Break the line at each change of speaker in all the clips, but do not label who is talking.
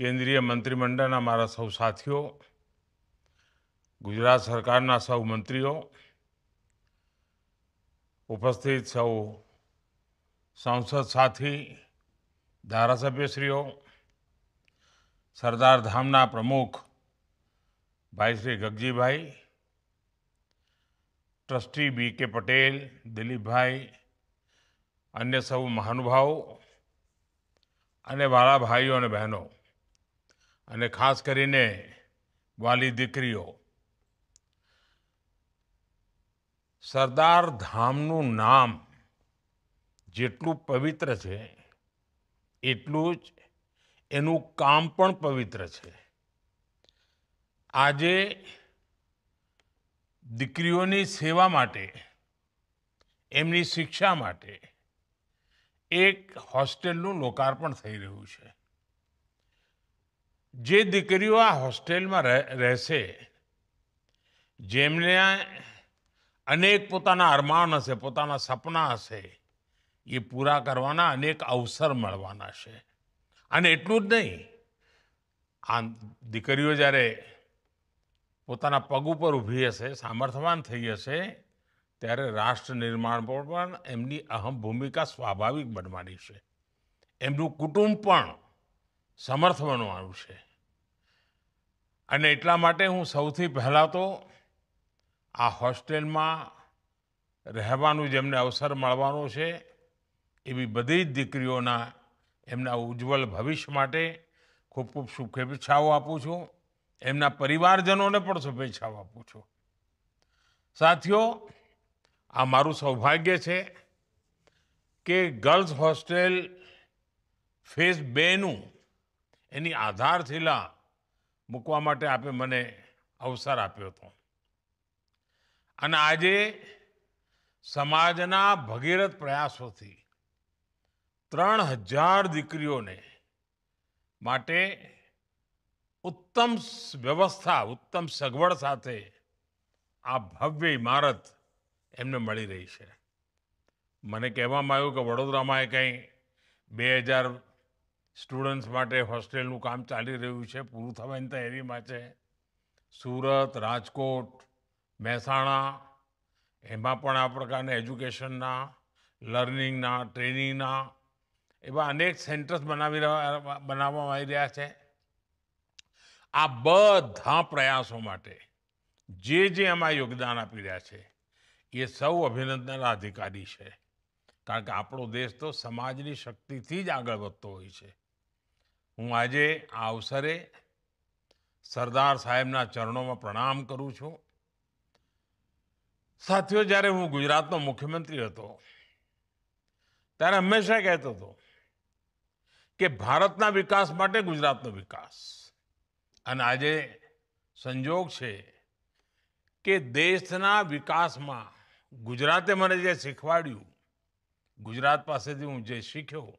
કેન્દ્રીય મંત્રીમંડળના મારા સૌ સાથીઓ, ગુજરાત સરકારના સૌ મંત્રીઓ, ઉપસ્થિત સૌ સાંસદ સાથી, ધારાસભ્યશ્રીઓ, સરદાર ધામના પ્રમુખ ભાઈ શ્રી ગગજીભાઈ, ટ્રસ્ટી બી.કે. પટેલ, દિલીપભાઈ, અન્ય સૌ મહાનુભાવો અને વાલા ભાઈઓ અને બહેનો, અને ખાસ કરીને વાલી દીકરીઓ, સરદાર ધામનું નામ જેટલું પવિત્ર છે એટલું જ એનું કામ પણ પવિત્ર છે. આજે દીકરીઓની સેવા માટે, એમની શિક્ષા માટે એક હોસ્ટેલનું લોકાર્પણ થઈ રહ્યું છે. જે દીકરીઓ આ હોસ્ટેલમાં રહેશે, જેમને અનેક પોતાના અરમાન હશે, પોતાના સપના હશે, એ પૂરા કરવાના અનેક અવસર મળવાના છે. અને એટલું જ નહીં, આ દીકરીઓ જ્યારે પોતાના પગ ઉપર ઊભી હશે, સામર્થ્યવાન થઈ હશે, ત્યારે રાષ્ટ્ર નિર્માણ પર પણ એમની અહમ ભૂમિકા સ્વાભાવિક બનવાની છે. એમનું કુટુંબ પણ સમર્થ બનવાનું છે. અને એટલા માટે હું સૌથી પહેલાં તો આ હોસ્ટેલમાં રહેવાનું જેમને અવસર મળવાનો છે, એવી બધી જ દીકરીઓના એમના ઉજ્જવળ ભવિષ્ય માટે ખૂબ ખૂબ શુભેચ્છાઓ આપું છું. એમના પરિવારજનોને પણ શુભેચ્છાઓ આપું છું. સાથીઓ, આ મારું સૌભાગ્ય છે કે ગર્લ્સ હોસ્ટેલ ફેઝ 2નું એની આધારશિલા મૂકવા માટે આપે મને અવસર આપ્યો હતો. અને આજે સમાજના ભગીરથ પ્રયાસોથી 3000 દીકરીઓને માટે ઉત્તમ વ્યવસ્થા, ઉત્તમ સગવડ સાથે આ ભવ્ય ઇમારત એમને મળી રહી છે. મને કહેવામાં આવ્યું કે વડોદરામાં કંઈ 2000 સ્ટુડન્ટ્સ માટે હોસ્ટેલનું કામ ચાલી રહ્યું છે, પૂરું થવાની તૈયારીમાં છે. સુરત, રાજકોટ, મહેસાણા, એમાં પણ આ પ્રકારના એજ્યુકેશનના, લર્નિંગના, ટ્રેનિંગના એવા અનેક સેન્ટર્સ બનાવવામાં આવી રહ્યા છે. આ બધા પ્રયાસો માટે જે એમાં યોગદાન આપી રહ્યા છે, એ સૌ અભિનંદનના અધિકારી છે. કારણ કે આપણો દેશ તો સમાજની શક્તિથી જ આગળ વધતો હોય છે. હું આજે આ અવસરે સરદાર સાહેબના ચરણોમાં પ્રણામ કરું છું. સાથીઓ, જ્યારે હું ગુજરાતનો મુખ્યમંત્રી હતો, ત્યારે હંમેશા કહેતો હતો કે ભારતના વિકાસ માટે ગુજરાતનો વિકાસ. અને આજે સંજોગ છે કે દેશના વિકાસમાં ગુજરાતે મને જે શીખવાડ્યું, ગુજરાત પાસેથી હું જે શીખ્યો,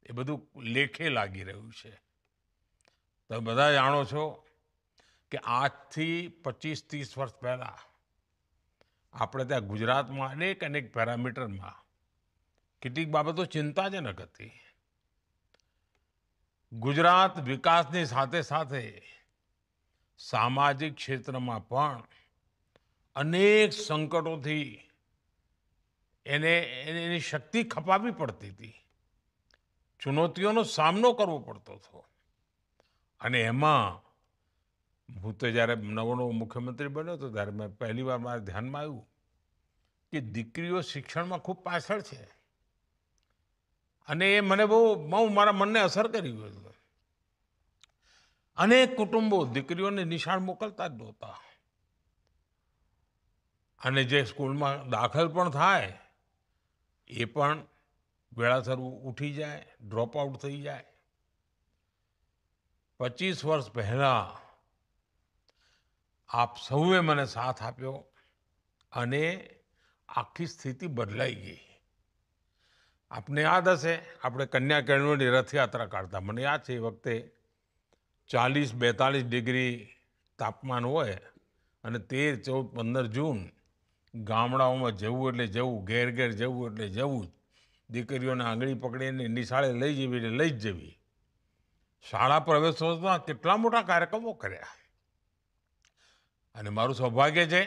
એ બધું લેખે લાગી રહ્યું છે. તમે બધા જાણો છો કે આજથી 25-30 વર્ષ પહેલાં આપણે ત્યાં ગુજરાતમાં અનેક પેરામીટરમાં કેટલીક બાબતો ચિંતાજનક હતી. ગુજરાત વિકાસની સાથે સાથે સામાજિક ક્ષેત્રમાં પણ અનેક સંકટોથી એની શક્તિ ખપાવી પડતી હતી, ચુનૌતીઓનો સામનો કરવો પડતો હતો. અને એમાં હું તો જ્યારે નવો મુખ્યમંત્રી બન્યો હતો, ત્યારે મેં પહેલી વાર મારા ધ્યાનમાં આવ્યું કે દીકરીઓ શિક્ષણમાં ખૂબ પાછળ છે. અને એ મને બહુ મારા મનને અસર કરી ગયું. અનેક કુટુંબો દીકરીઓને નિશાળ મોકલતા જ નહોતા. અને જે સ્કૂલમાં દાખલ પણ થાય, એ પણ વેળાસર ઉઠી જાય, ડ્રોપ આઉટ થઈ જાય. 25 વર્ષ પહેલાં આપ સૌએ મને સાથ આપ્યો અને આખી સ્થિતિ બદલાઈ ગઈ. આપને યાદ હશે, આપણે કન્યા કેળવણી રથયાત્રા કાઢતા. મને યાદ છે, એ વખતે 40-42 ડિગ્રી તાપમાન હોય અને 13-14-15 જૂન ગામડાઓમાં જવું એટલે જવું, ઘેર જવું એટલે જવું, દીકરીઓને આંગળી પકડીને નિશાળે લઈ જવી એટલે લઈ જ જવી. શાળા પ્રવેશોત્સવમાં કેટલા મોટા કાર્યક્રમો કર્યા. અને મારું સૌભાગ્ય છે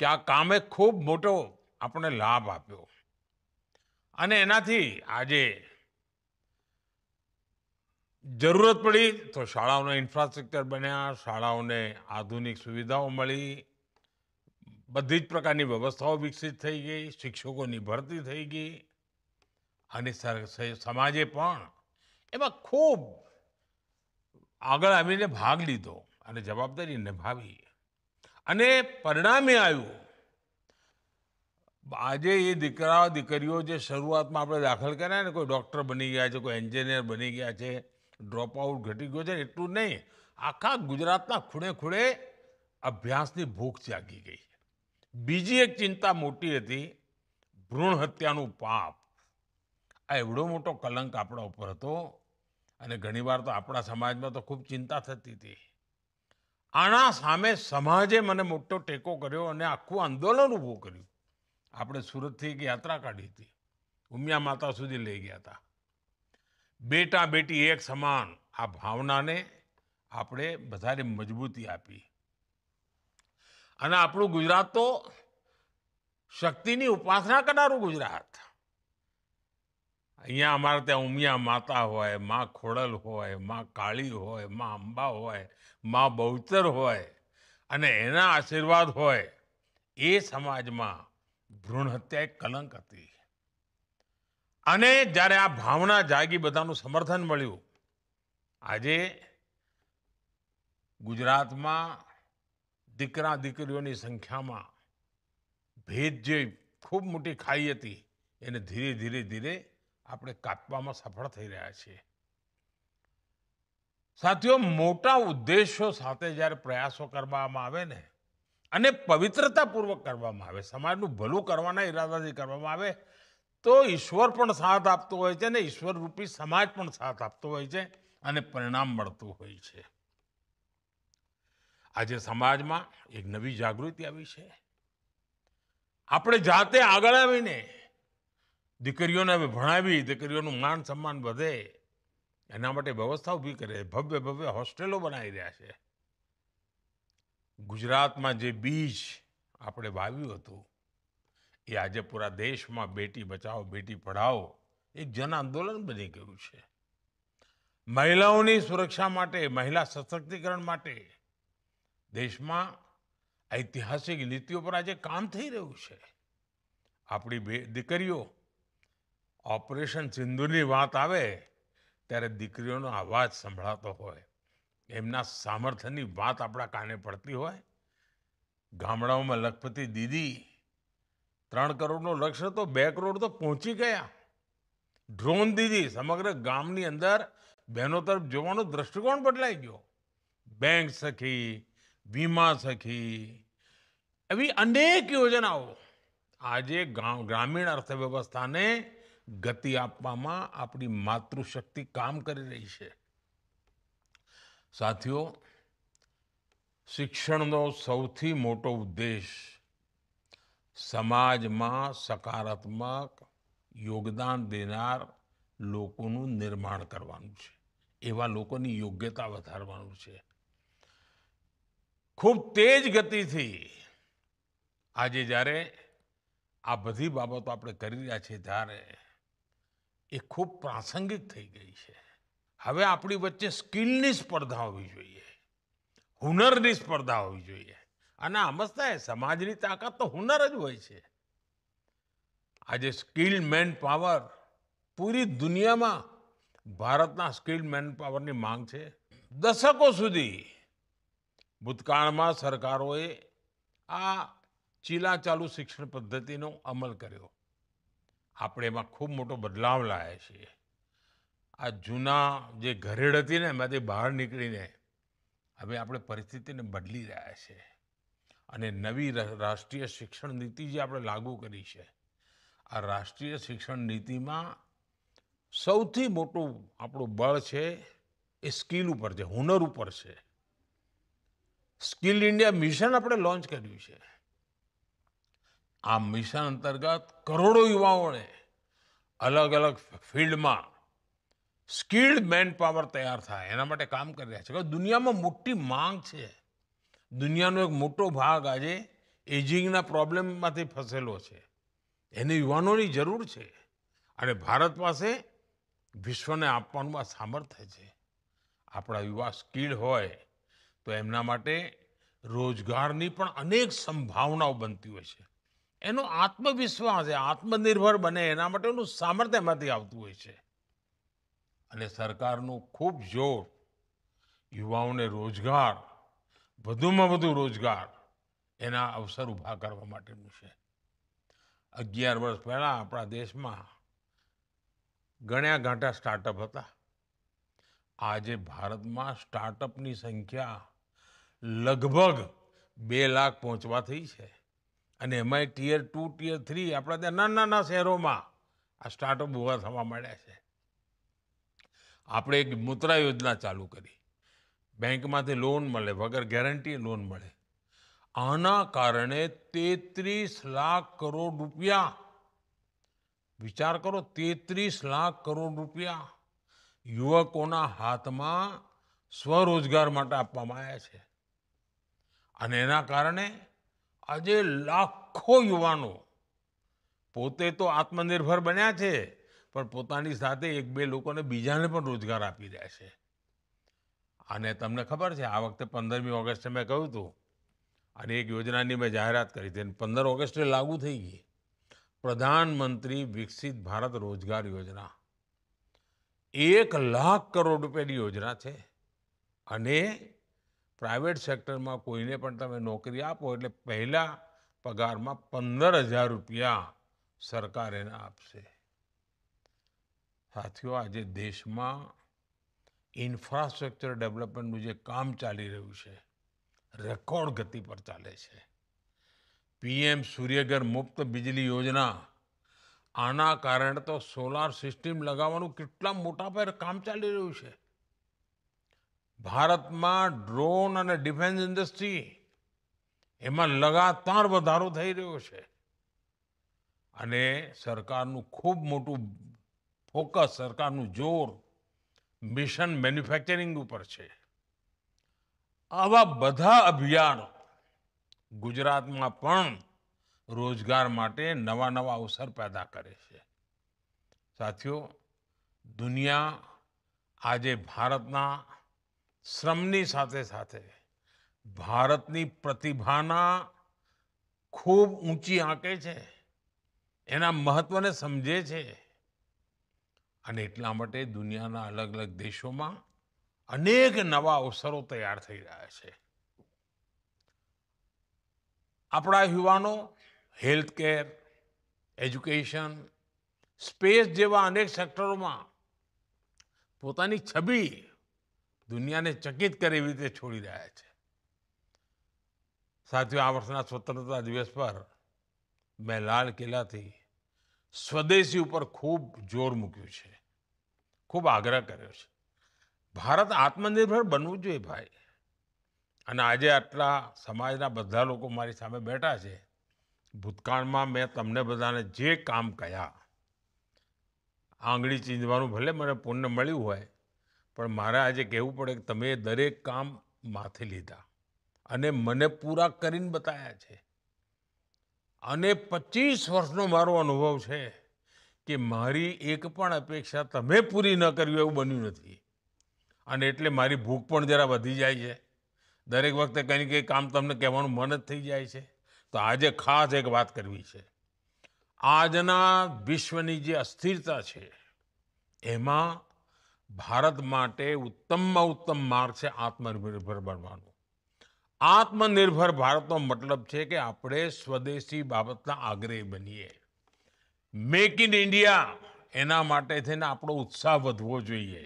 કે આ કામે ખૂબ મોટો આપણને લાભ આપ્યો. અને એનાથી આજે જરૂરત પડી તો શાળાઓના ઇન્ફ્રાસ્ટ્રક્ચર બન્યા, શાળાઓને આધુનિક સુવિધાઓ મળી, બધી જ પ્રકારની વ્યવસ્થાઓ વિકસિત થઈ ગઈ, શિક્ષકોની ભરતી થઈ ગઈ અને સમાજે પણ એમાં ખૂબ આગળ આવીને ભાગ લીધો અને જવાબદારી નિભાવી. અને પરિણામે આવ્યું આજે એ દીકરા દીકરીઓ જે શરૂઆતમાં આપણે દાખલ કર્યા ને, કોઈ ડૉક્ટર બની ગયા છે, કોઈ એન્જિનિયર બની ગયા છે, ડ્રોપ આઉટ ઘટી ગયો છે, એટલું નહીં, આખા ગુજરાતના ખૂણે ખૂણે અભ્યાસની ભૂખ જાગી ગઈ. બીજી એક ચિંતા મોટી હતી, ભ્રૂણ હત્યાનું પાપ. આ એવડો મોટો કલંક આપણા ઉપર હતો અને ઘણીવાર તો આપણા સમાજમાં તો ખૂબ ચિંતા થતી હતી. આના સામે સમાજે મને મોટો ટેકો કર્યો અને આખું આંદોલન ઊભું કર્યું. આપણે સુરતથી એક યાત્રા કાઢી હતી, ઉમિયા માતા સુધી લઈ ગયા હતા. બેટા બેટી એક સમાન આ ભાવનાને આપણે બધાને મજબૂતી આપી. અને આપણું ગુજરાત તો શક્તિની ઉપાસના કરનારું ગુજરાત. અહીંયા અમારે ત્યાં ઉમિયા માતા હોય, માં ખોડલ હોય, માં કાળી હોય, માં અંબા હોય, માં બહુચર હોય અને એના આશીર્વાદ હોય. એ સમાજમાં ભ્રૂણ હત્યા એક કલંક હતી. અને જ્યારે આ ભાવના જાગી, બધાનું સમર્થન મળ્યું, આજે ગુજરાતમાં દીકરા દીકરીઓની સંખ્યામાં ભેદ જે ખૂબ મોટી ખાઈ હતી એને ધીરે ધીરે ધીરે આપણે કાપવામાં સફળ થઈ રહ્યા છીએ. સાથીઓ, મોટા ઉદ્દેશો સાથે જ્યારે પ્રયાસો કરવામાં આવે ને અને પવિત્રતાપૂર્વક કરવામાં આવે, સમાજનું ભલું કરવાના ઈરાદાથી કરવામાં આવે, તો ઈશ્વર પણ સાથ આપતો હોય છે ને ઈશ્વર રૂપી સમાજ પણ સાથ આપતો હોય છે અને પરિણામ મળતું હોય છે. આજે સમાજમાં એક નવી જાગૃતિ આવી છે. આપણે જાતે આગળ આવીને દીકરીઓને ભણાવી, દીકરીઓનું માન સન્માન વધે એના માટે વ્યવસ્થા ઊભી કરે, ભવ્ય ભવ્ય હોસ્ટેલો બનાવી રહ્યા છે. ગુજરાતમાં જે બીજ આપણે વાવ્યું હતું એ આજે પૂરા દેશમાં બેટી બચાવો બેટી પઢાઓ એક જન આંદોલન બની ગયું છે. મહિલાઓની સુરક્ષા માટે, મહિલા સશક્તિકરણ માટે દેશમાં ઐતિહાસિક નીતિઓ પર આજે કામ થઈ રહ્યું છે. આપણી દીકરીઓ ઓપરેશન સિંદૂરની વાત આવે ત્યારે દીકરીઓનો અવાજ સંભળાતો હોય, એમના સામર્થ્યની વાત આપણા કાને પડતી હોય. ગામડાઓમાં લખપતિ દીદી 3 કરોડનો લક્ષ્ય તો 2 કરોડ તો પહોંચી ગયા. ડ્રોન દીદી સમગ્ર ગામની અંદર બહેનો તરફ જોવાનો દ્રષ્ટિકોણ બદલાઈ ગયો. બેંક સખી, વીમા સખી, એવી અનેક યોજનાઓ આજે ગ્રામીણ અર્થવ્યવસ્થાને ગતિ આપવામાં આપણી માતૃશક્તિ કામ કરી રહી છે. સાથીઓ, શિક્ષણનો સૌથી મોટો ઉદ્દેશ સમાજમાં સકારાત્મક યોગદાન દેનાર લોકોનું નિર્માણ કરવાનું છે, એવા લોકોની યોગ્યતા વધારવાનું છે. ખૂબ તેજ ગતિથી આજે જ્યારે આ બધી બાબતો આપણે કરી રહ્યા છીએ ત્યારે એ ખૂબ પ્રાસંગિક થઈ ગઈ છે. હવે આપણી વચ્ચે સ્કિલની સ્પર્ધા હોવી જોઈએ, હુનરની સ્પર્ધા હોવી જોઈએ. અને સમજતા સમાજની તાકાત તો હુનર જ હોય છે. આજે સ્કિલ મેન પાવર પૂરી દુનિયામાં ભારતના સ્કિલ મેન પાવરની માંગ છે. દશકો સુધી ભૂતકાળમાં સરકારોએ આ ચીલાચાલુ શિક્ષણ પદ્ધતિનો અમલ કર્યો. આપણે એમાં ખૂબ મોટો બદલાવ લાવ્યા છીએ. આ જૂના જે ઘરેડ હતી ને એમાંથી બહાર નીકળીને હવે આપણે પરિસ્થિતિને બદલી રહ્યા છીએ અને નવી રાષ્ટ્રીય શિક્ષણ નીતિ જે આપણે લાગુ કરી છે, આ રાષ્ટ્રીય શિક્ષણ નીતિમાં સૌથી મોટું આપણું બળ છે એ સ્કિલ ઉપર છે, હુનર ઉપર છે. સ્કિલ ઇન્ડિયા મિશન આપણે લોન્ચ કર્યું છે. આ મિશન અંતર્ગત કરોડો યુવાઓને અલગ અલગ ફિલ્ડમાં સ્કિલ્ડ મેન પાવર તૈયાર થાય એના માટે કામ કરી રહ્યા છે. દુનિયામાં મોટી માંગ છે. દુનિયાનો એક મોટો ભાગ આજે એજિંગના પ્રોબ્લેમમાંથી ફસેલો છે. એને યુવાનોની જરૂર છે અને ભારત પાસે વિશ્વને આપવાનું આ સામર્થ્ય છે. આપણા યુવા સ્કિલ્ડ હોય તો એમના માટે રોજગારની પણ અનેક સંભાવનાઓ બનતી હોય છે. એનો આત્મવિશ્વાસ છે, આત્મનિર્ભર બને એના માટેનું સામર્થ્ય એમાંથી આવતું હોય છે. અને સરકારનું ખૂબ જોર યુવાઓને રોજગાર, વધુમાં વધુ રોજગાર, એના અવસર ઊભા કરવા માટેનું છે. 11 વર્ષ પહેલા આપણા દેશમાં ગણ્યા ગાંઠા સ્ટાર્ટઅપ હતા. આજે ભારતમાં સ્ટાર્ટઅપની સંખ્યા લગભગ 2 લાખ પહોંચવા થઈ છે. અને એમાંય ટિયર 2, ટિયર 3 આપણા ત્યાં નાના નાના શહેરોમાં આ સ્ટાર્ટઅપ ઊભા થવા માંડ્યા છે. આપણે એક મુદ્રા યોજના ચાલુ કરી. બેંકમાંથી લોન મળે, વગર ગેરંટી લોન મળે. આના કારણે 33 લાખ કરોડ રૂપિયા, વિચાર કરો, 33 લાખ કરોડ રૂપિયા યુવકોના હાથમાં સ્વરોજગાર માટે આપવામાં આવ્યા છે. અને એના કારણે આજે લાખો યુવાનો પોતે તો આત્મનિર્ભર બન્યા છે, પણ પોતાની સાથે 1-2 લોકોને બીજાને પણ રોજગાર આપી રહ્યા છે. અને તમને ખબર છે, આ વખતે 15મી ઓગસ્ટે મેં કહ્યું હતું અને એક યોજનાની મેં જાહેરાત કરી હતી, 15 ઓગસ્ટે લાગુ થઈ ગઈ. પ્રધાનમંત્રી વિકસિત ભારત રોજગાર યોજના 1 લાખ કરોડ રૂપિયાની યોજના છે. અને પ્રાઇવેટ સેક્ટરમાં કોઈને પણ તમે નોકરી આપો એટલે પહેલા પગારમાં 15,000 રૂપિયા સરકાર એને આપશે. સાથીઓ, આજે દેશમાં ઇન્ફ્રાસ્ટ્રક્ચર ડેવલપમેન્ટનું જે કામ ચાલી રહ્યું છે, રેકોર્ડ ગતિ પર ચાલે છે. પીએમ સૂર્યઘર મુફ્ત બિજલી યોજના, આના કારણે તો સોલાર સિસ્ટમ લગાવવાનું કેટલા મોટા પાયે કામ ચાલી રહ્યું છે. ભારતમાં ડ્રોન અને ડિફેન્સ ઇન્ડસ્ટ્રી, એમાં લગાતાર વધારો થઈ રહ્યો છે. અને સરકારનું ખૂબ મોટું ફોકસ, સરકારનું જોર મિશન મેન્યુફેક્ચરિંગ ઉપર છે. આવા બધા અભિયાન ગુજરાતમાં પણ રોજગાર માટે નવા નવા અવસર પેદા કરે છે. સાથીઓ, દુનિયા આજે ભારતના શ્રમની સાથે સાથે ભારતની પ્રતિભાના ખૂબ ઊંચી આંકે છે, એના મહત્વને સમજે છે. અને એટલા માટે દુનિયાના અલગ અલગ દેશોમાં અનેક નવા અવસરો તૈયાર થઈ રહ્યા છે. આપણા યુવાનો હેલ્થ કેર, એજ્યુકેશન, સ્પેસ જેવા અનેક સેક્ટરોમાં પોતાની છબી દુનિયાને ચકિત કરે એવી રીતે છોડી રહ્યા છે. સાથીઓ, આ વર્ષના સ્વતંત્રતા દિવસ પર મેં લાલ કિલ્લાથી સ્વદેશી ઉપર ખૂબ જોર મૂક્યું છે, ખૂબ આગ્રહ કર્યો છે. ભારત આત્મનિર્ભર બનવું જોઈએ ભાઈ. અને આજે આટલા સમાજના બધા લોકો મારી સામે બેઠા છે. ભૂતકાળમાં મેં તમને બધાને જે કામ કહ્યા, આંગળી ચીંધવાનું ભલે મને પુણ્ય મળ્યું હોય, પણ મારે આજે કહેવું પડે કે તમે દરેક કામ માથે લીધા અને મને પૂરા કરીને બતાવ્યા છે. અને 25 વર્ષનો મારો અનુભવ છે કે મારી એક પણ અપેક્ષા તમે પૂરી ન કરવી એવું બન્યું નથી. અને એટલે મારી ભૂખ પણ જરા વધી જાય છે. દરેક વખતે કંઈ ને કંઈ કામ તમને કહેવાનું મન જ થઈ જાય છે. તો આજે ખાસ એક વાત કરવી છે. આજના વિશ્વની જે અસ્થિરતા છે, એમાં ભારત માટે ઉત્તમમાં ઉત્તમ માર્ગ છે આત્મનિર્ભર બનવાનો. આત્મનિર્ભર ભારતનો મતલબ છે કે આપણે સ્વદેશી બાબતના આગ્રહી બનીએ. મેક ઇન ઇન્ડિયા, એના માટે થઈને આપણો ઉત્સાહ વધવો જોઈએ.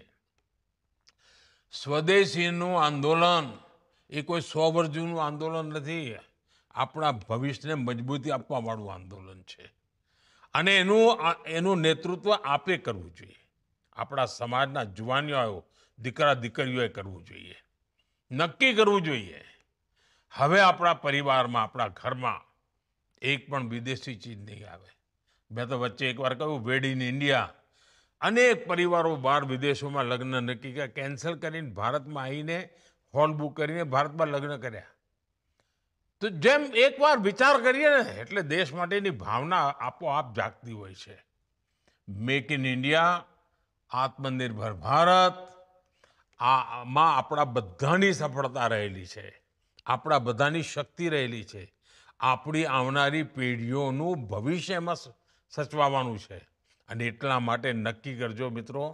સ્વદેશીનું આંદોલન એ કોઈ 100 વર્ષ જૂનું આંદોલન નથી. આપણા ભવિષ્યને મજબૂતી આપવા વાળું આંદોલન છે. અને એનું નેતૃત્વ આપે કરવું જોઈએ. આપણા સમાજના જુવાનીઓ, દીકરા દીકરીઓએ કરવું જોઈએ. નક્કી કરવું જોઈએ, હવે આપણા પરિવારમાં, આપણા ઘરમાં એક પણ વિદેશી ચીજ નહીં આવે. મેં તો વચ્ચે એકવાર કહ્યું, મેડ ઇન ઇન્ડિયા. અનેક પરિવારો બહાર વિદેશોમાં લગ્ન નક્કી કર્યા, કેન્સલ કરીને ભારતમાં આવીને હોલ બુક કરીને ભારતમાં લગ્ન કર્યા. તો જેમ એકવાર વિચાર કરીએ ને એટલે દેશ માટેની ભાવના આપોઆપ જાગતી હોય છે. મેક ઇન ઇન્ડિયા, આત્મનિર્ભર ભારત, આમાં આપણા બધાની સફળતા રહેલી છે, આપણા બધાની શક્તિ રહેલી છે. આપણી આવનારી પેઢીઓનું ભવિષ્ય એમાં સચવાવાનું છે. અને એટલા માટે નક્કી કરજો મિત્રો,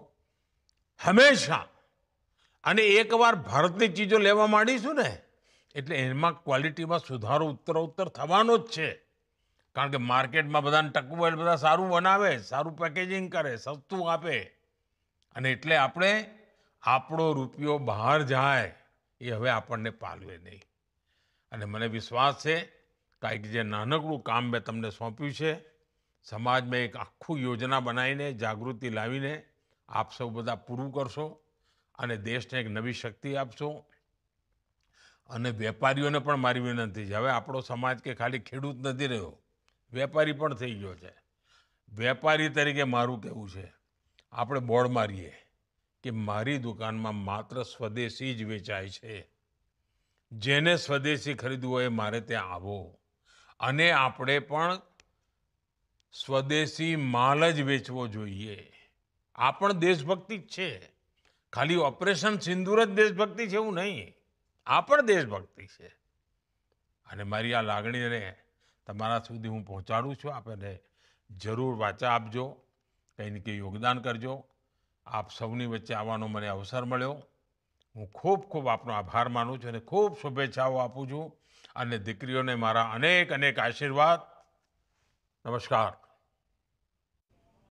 હંમેશા. અને એકવાર ભારતની ચીજો લેવા માંડીશું ને એટલે એમાં ક્વોલિટીમાં સુધારો ઉત્તરોત્તર થવાનો જ છે. કારણ કે માર્કેટમાં બધાને ટકવું હોય એટલે બધા સારું બનાવે, સારું પેકેજિંગ કરે, સસ્તું આપે. અને એટલે આપણે આપણો રૂપિયો બહાર જાય એ હવે આપણને પાલવે નહીં. અને મને વિશ્વાસ છે કાંઈક જે નાનકડું કામ મેં તમને સોંપ્યું છે, સમાજમાં એક આખું યોજના બનાવીને જાગૃતિ લાવીને આપ સૌ બધા પૂરું કરશો અને દેશને એક નવી શક્તિ આપશો. અને વેપારીઓને પણ મારી વિનંતી છે, હવે આપણો સમાજ કે ખાલી ખેડૂત નથી રહ્યો, વેપારી પણ થઈ ગયો છે. વેપારી તરીકે મારું કહેવું છે, આપણે બોર્ડ મારીએ કે મારી દુકાનમાં માત્ર સ્વદેશી જ વેચાય છે. જેને સ્વદેશી ખરીદવું હોય મારે ત્યાં આવો. અને આપણે પણ સ્વદેશી માલ જ વેચવો જોઈએ. આ પણ દેશભક્તિ જ છે. ખાલી ઓપરેશન સિંદૂર જ દેશભક્તિ છે એવું નહીં, આ પણ દેશભક્તિ છે. અને મારી આ લાગણીને તમારા સુધી હું પહોંચાડું છું. આપણને જરૂર વાચા આપજો, કંઈ ને કંઈ યોગદાન કરજો. આપ સૌની વચ્ચે આવવાનો મને અવસર મળ્યો. હું ખૂબ ખૂબ આપનો આભાર માનું છું અને ખૂબ શુભેચ્છાઓ આપું છું. અને દીકરીઓને મારા અનેક અનેક આશીર્વાદ. નમસ્કાર.